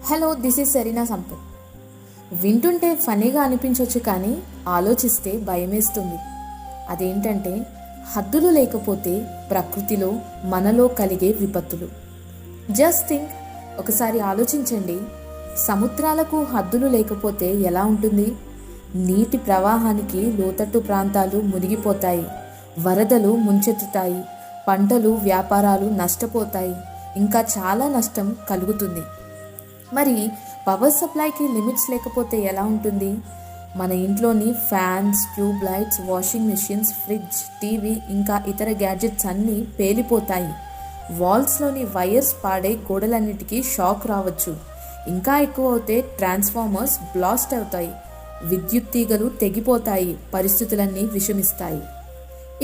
Hello, this is Serena Sampath. వింటుంటే ఫనీగా అనిపించవచ్చు, కానీ ఆలోచిస్తే భయమేస్తుంది. అదేంటంటే, హద్దులు లేకపోతే ప్రకృతిలో మనలో కలిగే విపత్తులు. జస్ట్ థింక్, ఒకసారి ఆలోచించండి. సముద్రాలకు హద్దులు లేకపోతే ఎలా ఉంటుంది? నీటి ప్రవాహానికి లోతట్టు ప్రాంతాలు మునిగిపోతాయి, వరదలు ముంచెత్తుతాయి, పంటలు వ్యాపారాలు నష్టపోతాయి, ఇంకా చాలా నష్టం కలుగుతుంది. మరి పవర్ సప్లైకి లిమిట్స్ లేకపోతే ఎలా ఉంటుంది? మన ఇంట్లోని fans, tube lights, washing machines, fridge, TV ఇంకా ఇతర గ్యాడ్జెట్స్ అన్నీ పేలిపోతాయి. వాల్స్లోని వైర్స్ పాడే, గోడలన్నిటికీ షాక్ రావచ్చు. ఇంకా ఎక్కువ అవుతే ట్రాన్స్ఫార్మర్స్ బ్లాస్ట్ అవుతాయి, విద్యుత్ తీగలు తెగిపోతాయి, పరిస్థితులన్నీ విషమిస్తాయి.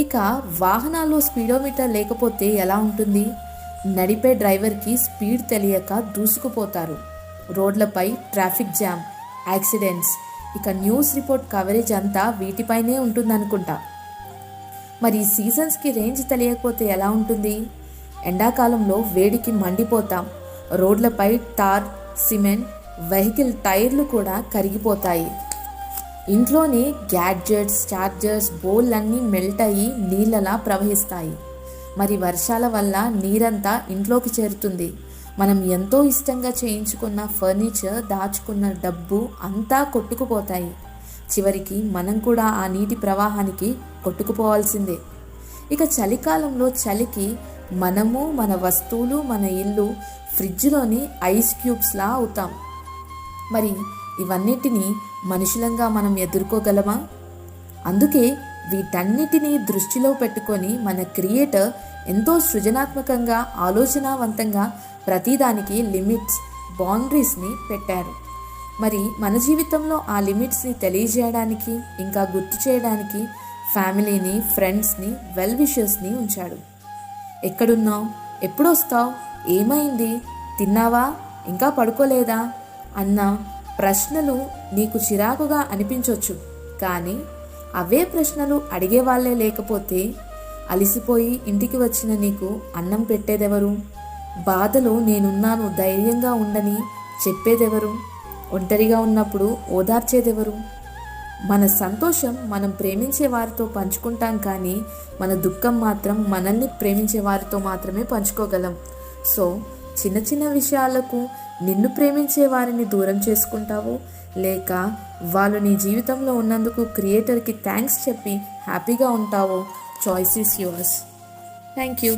ఇక వాహనాల్లో స్పీడోమీటర్ లేకపోతే ఎలా ఉంటుంది? నడిపే డ్రైవర్కి స్పీడ్ తెలియక దూసుకుపోతారు. రోడ్లపై ట్రాఫిక్ జామ్, యాక్సిడెంట్స్, ఇక న్యూస్ రిపోర్ట్ కవరేజ్ అంతా వీటిపైనే ఉంటుందనుకుంటా. మరి సీజన్స్కి రేంజ్ తెలియకపోతే ఎలా ఉంటుంది? ఎండాకాలంలో వేడికి మండిపోతాం, రోడ్లపై టార్, సిమెంట్, వెహికల్ టైర్లు కూడా కరిగిపోతాయి. ఇంట్లోని గ్యాడ్జెట్స్, చార్జర్స్, బోర్లన్నీ మెల్ట్ అయ్యి నీళ్ళలా ప్రవహిస్తాయి. మరి వర్షాల వల్ల నీరంతా ఇంట్లోకి చేరుతుంది. మనం ఎంతో ఇష్టంగా చేయించుకున్న ఫర్నిచర్, దాచుకున్న డబ్బు అంతా కొట్టుకుపోతాయి. చివరికి మనం కూడా ఆ నీటి ప్రవాహానికి కొట్టుకుపోవాల్సిందే. ఇక చలికాలంలో చలికి మనము, మన వస్తువులు, మన ఇల్లు ఫ్రిడ్జ్లోని ఐస్ క్యూబ్స్లా అవుతాం. మరి ఇవన్నిటినీ మనుషులంగా మనం ఎదుర్కోగలమా? అందుకే వీటన్నిటినీ దృష్టిలో పెట్టుకొని మన క్రియేటర్ ఎంతో సృజనాత్మకంగా, ఆలోచనావంతంగా ప్రతిదానికి లిమిట్స్, బౌండరీస్ని పెట్టారు. మరి మన జీవితంలో ఆ లిమిట్స్ని తెలియజేయడానికి, ఇంకా గుర్తు చేయడానికి ఫ్యామిలీని, ఫ్రెండ్స్ని, వెల్ విషర్స్ని ఉంచాడు. ఎక్కడున్నావు? ఎప్పుడొస్తావు? ఏమైంది? తిన్నావా? ఇంకా పడుకోలేదా? అన్న ప్రశ్నలు నీకు చిరాకుగా అనిపించవచ్చు, కానీ అవే ప్రశ్నలు అడిగేవాళ్లే లేకపోతే అలిసిపోయి ఇంటికి వచ్చిన నీకు అన్నం పెట్టేదెవరు? బాధలో నేనున్నాను, ధైర్యంగా ఉండని చెప్పేదెవరు? ఒంటరిగా ఉన్నప్పుడు ఓదార్చేదెవరు? మన సంతోషం మనం ప్రేమించే వారితో పంచుకుంటాం, కానీ మన దుఃఖం మాత్రం మనల్ని ప్రేమించే వారితో మాత్రమే పంచుకోగలం. సో చిన్న చిన్న విషయాలకు నిన్ను ప్రేమించే వారిని దూరం చేసుకుంటావో, లేక వాళ్ళు నీ జీవితంలో ఉన్నందుకు క్రియేటర్కి థ్యాంక్స్ చెప్పి హ్యాపీగా ఉంటావో, choice is yours. Thank you.